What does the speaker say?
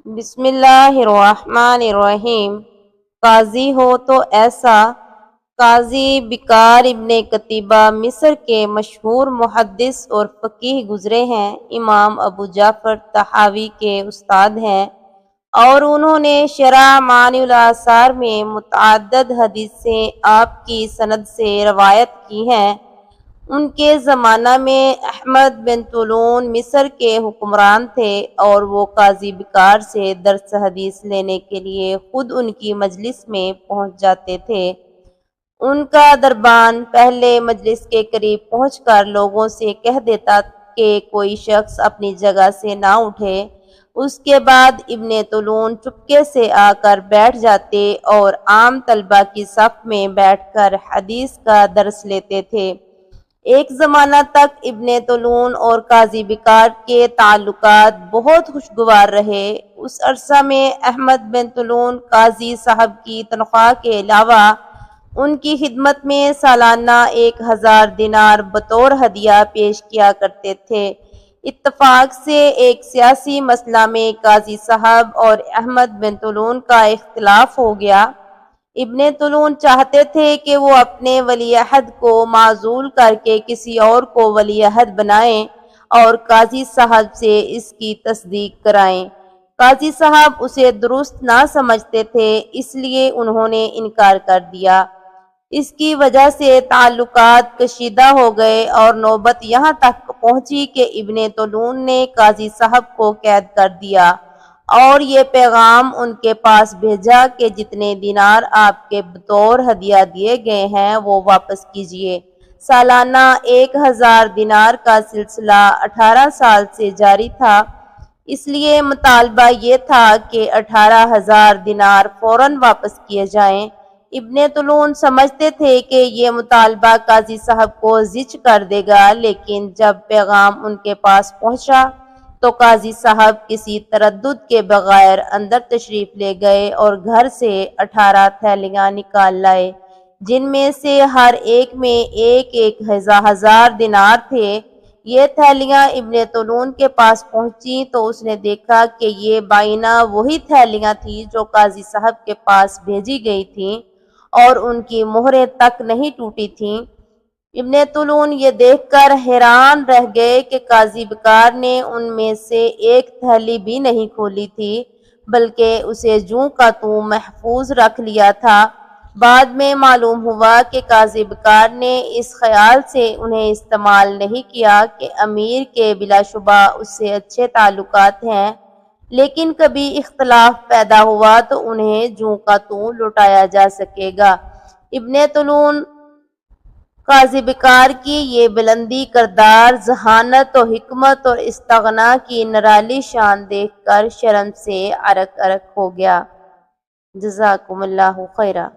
بسم اللہ الرحمن الرحیم۔ قاضی ہو تو ایسا۔ قاضی بکار ابن قتیبہ مصر کے مشہور محدث اور فقیہ گزرے ہیں۔ امام ابو جعفر طحاوی کے استاد ہیں اور انہوں نے شرح معانی الاثار میں متعدد حدیثیں آپ کی سند سے روایت کی ہیں۔ ان کے زمانہ میں احمد بن طولون مصر کے حکمران تھے اور وہ قاضی بکار سے درس حدیث لینے کے لیے خود ان کی مجلس میں پہنچ جاتے تھے۔ ان کا دربان پہلے مجلس کے قریب پہنچ کر لوگوں سے کہہ دیتا کہ کوئی شخص اپنی جگہ سے نہ اٹھے۔ اس کے بعد ابن طولون چپکے سے آ کر بیٹھ جاتے اور عام طلبہ کی صف میں بیٹھ کر حدیث کا درس لیتے تھے۔ ایک زمانہ تک ابن طولون اور قاضی بکار کے تعلقات بہت خوشگوار رہے۔ اس عرصہ میں احمد بن طولون قاضی صاحب کی تنخواہ کے علاوہ ان کی خدمت میں سالانہ 1000 دینار بطور ہدیہ پیش کیا کرتے تھے۔ اتفاق سے ایک سیاسی مسئلہ میں قاضی صاحب اور احمد بن طولون کا اختلاف ہو گیا۔ ابن طولون چاہتے تھے کہ وہ اپنے ولی عہد کو معزول کر کے کسی اور کو ولی عہد بنائیں اور قاضی صاحب سے اس کی تصدیق کرائیں۔ قاضی صاحب اسے درست نہ سمجھتے تھے، اس لیے انہوں نے انکار کر دیا۔ اس کی وجہ سے تعلقات کشیدہ ہو گئے اور نوبت یہاں تک پہنچی کہ ابن طولون نے قاضی صاحب کو قید کر دیا اور یہ پیغام ان کے پاس بھیجا کہ جتنے دینار آپ کے بطور ہدیہ دیے گئے ہیں وہ واپس کیجیے۔ سالانہ 1000 دینار کا سلسلہ 18 سال سے جاری تھا، اس لیے مطالبہ یہ تھا کہ 18,000 دینار فوراً واپس کیے جائیں۔ ابن طولون سمجھتے تھے کہ یہ مطالبہ قاضی صاحب کو زچ کر دے گا، لیکن جب پیغام ان کے پاس پہنچا تو قاضی صاحب کسی تردد کے بغیر اندر تشریف لے گئے اور گھر سے 18 تھیلیاں نکال لائے، جن میں سے ہر ایک میں 1000 دینار تھے۔ یہ تھیلیاں ابن طولون کے پاس پہنچی تو اس نے دیکھا کہ یہ بائینہ وہی تھیلیاں تھیں جو قاضی صاحب کے پاس بھیجی گئی تھیں اور ان کی مہریں تک نہیں ٹوٹی تھیں۔ ابن طولون یہ دیکھ کر حیران رہ گئے کہ قاضی بکار نے ان میں سے ایک تھیلی بھی نہیں کھولی تھی، بلکہ اسے جوں کا توں محفوظ رکھ لیا تھا۔ بعد میں معلوم ہوا کہ قاضی بکار نے اس خیال سے انہیں استعمال نہیں کیا کہ امیر کے بلا شبہ اس سے اچھے تعلقات ہیں، لیکن کبھی اختلاف پیدا ہوا تو انہیں جوں کا توں لوٹایا جا سکے گا۔ ابن طولون قاضی بکار کی یہ بلندی کردار، ذہانت و حکمت اور استغنا کی نرالی شان دیکھ کر شرم سے عرق عرق ہو گیا۔ جزاکم اللہ خیرا۔